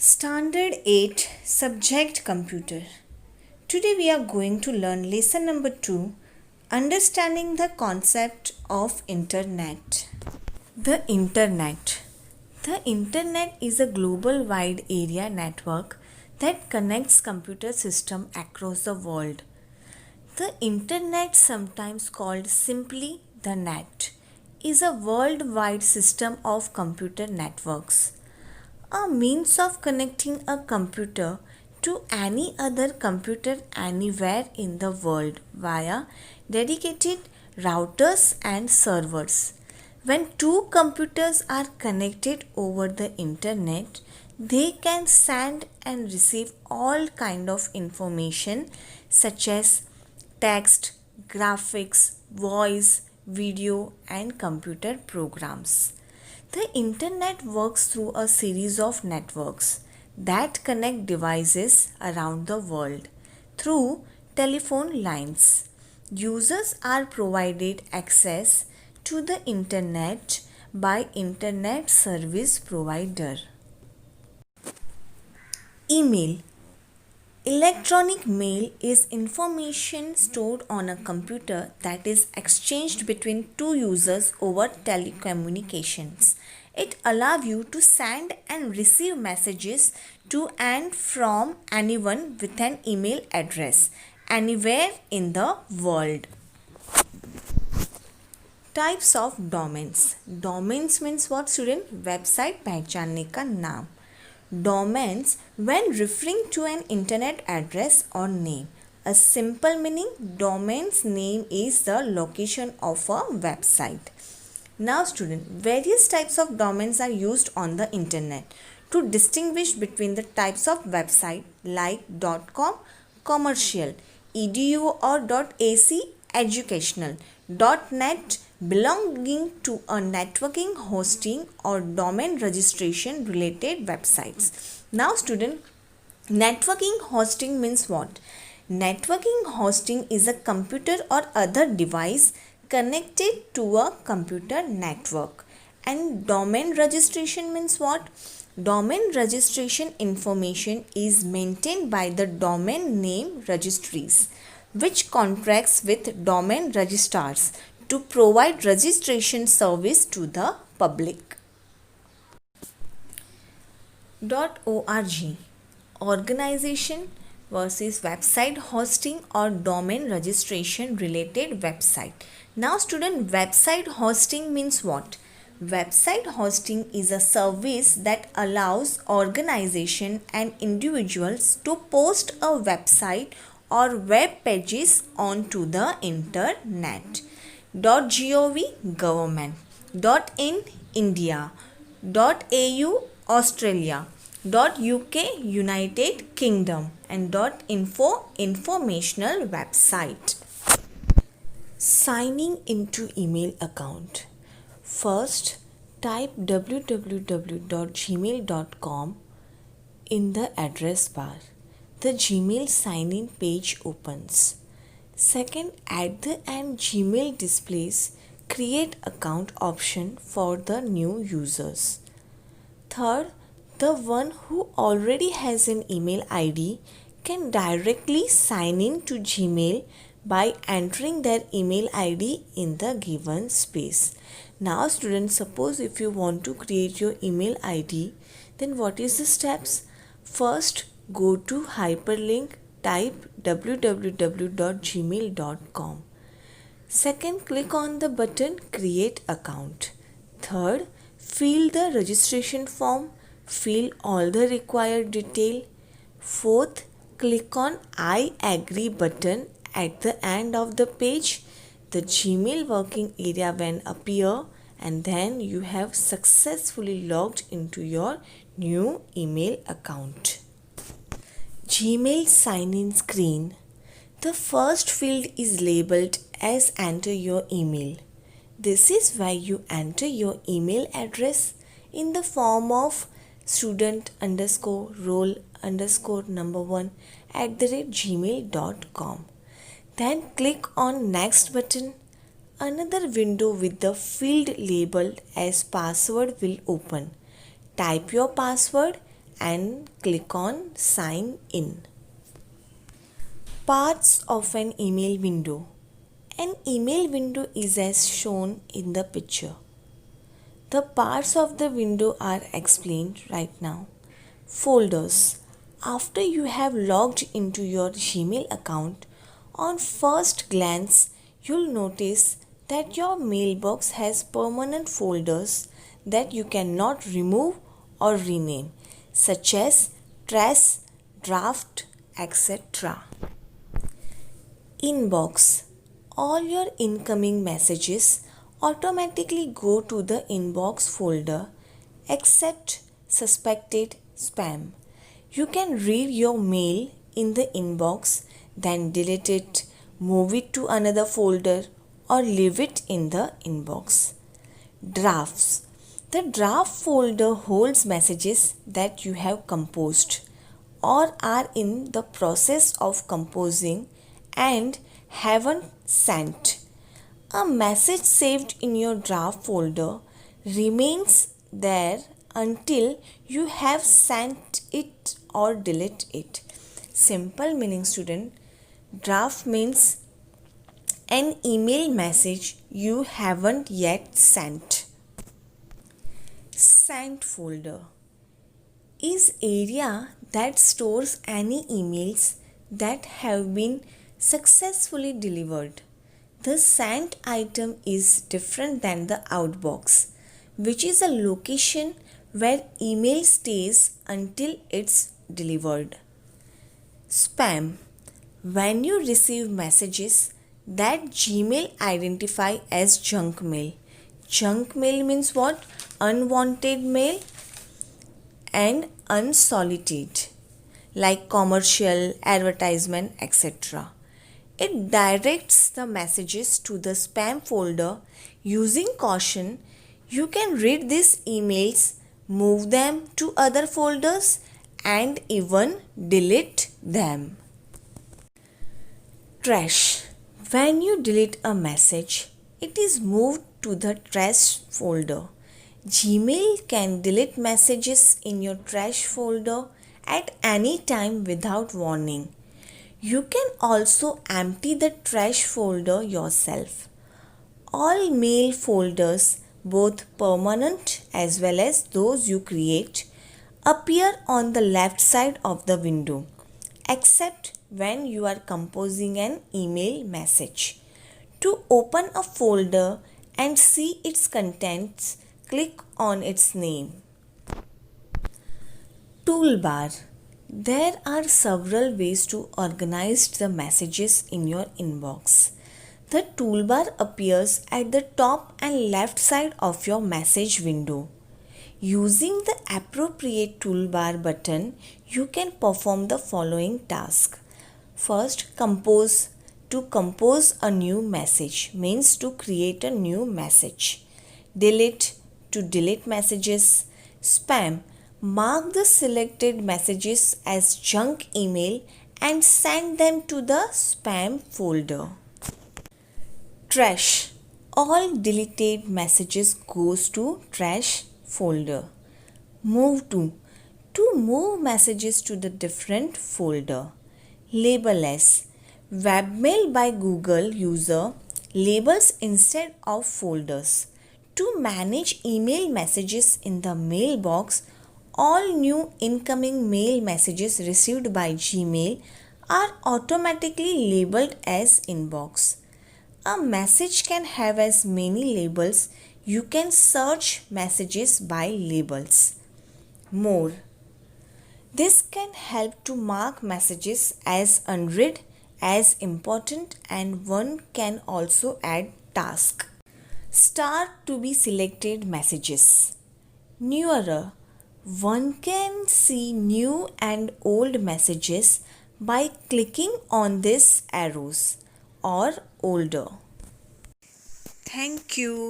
Standard 8 Subject Computer. Today we are going to learn lesson number 2, Understanding the Concept of Internet. The Internet. The Internet is a global wide area network that connects computer systems across the world. The Internet, sometimes called simply the net, is a worldwide system of computer networks. A means of connecting a computer to any other computer anywhere in the world via dedicated routers and servers. When two computers are connected over the internet, they can send and receive all kind of information such as text, graphics, voice, video and computer programs. The internet works through a series of networks that connect devices around the world through telephone lines. Users are provided access to the internet by internet service provider. Email. Electronic mail is information stored on a computer that is exchanged between two users over telecommunications. It allows you to send and receive messages to and from anyone with an email address anywhere in the world. Types of domains. Domains means what, student? Website पहचानने का नाम. Domains when referring to an internet address or name. A simple meaning, domain's name is the location of a website. Now student, various types of domains are used on the internet. To distinguish between the types of website like .com, commercial, edu or .ac, educational, .net, belonging to a networking, hosting or domain registration related websites. Now student, networking hosting means what? Networking hosting is a computer or other device connected to a computer network. And domain registration means what? Domain registration information is maintained by the domain name registries, which contracts with domain registrars to provide registration service to the public. .org. Organization versus website hosting or domain registration related website. Now student, website hosting means what? Website hosting is a service that allows organization and individuals to post a website or web pages onto the internet. .gov government, .in India, .au Australia, .uk United Kingdom and .info informational website. Signing into email account. First, type www.gmail.com in the address bar. The Gmail sign-in page opens. Second, at the end, Gmail displays create account option for the new users. Third, the one who already has an email ID can directly sign in to Gmail by entering their email ID in the given space. Now students, suppose if you want to create your email ID, then what is the steps? First, go to hyperlink, type www.gmail.com. Second, click on the button create account. Third, fill the registration form, fill all the required detail. Fourth, click on I agree button at the end of the page. The Gmail working area will appear and then you have successfully logged into your new email account. Gmail sign-in screen. The first field is labeled as enter your email. This is where you enter your email address in the form of student_roll_number1@gmail.com. Then click on next button. Another window with the field labeled as password will open. Type your password and click on Sign In. Parts of an email window. An email window is as shown in the picture. The parts of the window are explained right now. Folders. After you have logged into your Gmail account, on first glance, you'll notice that your mailbox has permanent folders that you cannot remove or rename, such as trash, draft, etc. Inbox. All your incoming messages automatically go to the inbox folder except suspected spam. You can read your mail in the inbox, then delete it, move it to another folder, or leave it in the inbox. Drafts. The draft folder holds messages that you have composed or are in the process of composing and haven't sent. A message saved in your draft folder remains there until you have sent it or delete it. Simple meaning, student. Draft means an email message you haven't yet sent. Sent folder is area that stores any emails that have been successfully delivered. The sent item is different than the outbox, which is a location where email stays until it's delivered. Spam. When you receive messages that Gmail identify as junk mail. Junk mail means what? Unwanted mail and unsolicited, like commercial, advertisement, etc. It directs the messages to the spam folder. Using caution, you can read these emails, move them to other folders, and even delete them. Trash. When you delete a message, it is moved to the trash folder. Gmail can delete messages in your trash folder at any time without warning. You can also empty the trash folder yourself. All mail folders, both permanent as well as those you create, appear on the left side of the window, except when you are composing an email message. To open a folder and see its contents, click on its name. Toolbar. There are several ways to organize the messages in your inbox. The toolbar appears at the top and left side of your message window. Using the appropriate toolbar button, you can perform the following task. First, compose. To compose a new message means to create a new message. Delete. To delete messages. Spam. Mark the selected messages as junk email and send them to the spam folder. Trash. All deleted messages goes to trash folder. Move to. To move messages to the different folder. Label as. Webmail by Google user labels instead of folders. To manage email messages in the mailbox, all new incoming mail messages received by Gmail are automatically labeled as inbox. A message can have as many labels. You can search messages by labels. More. This can help to mark messages as unread, as important, and one can also add task. Start to be selected messages. Newer. One can see new and old messages by clicking on these arrows or older. Thank you.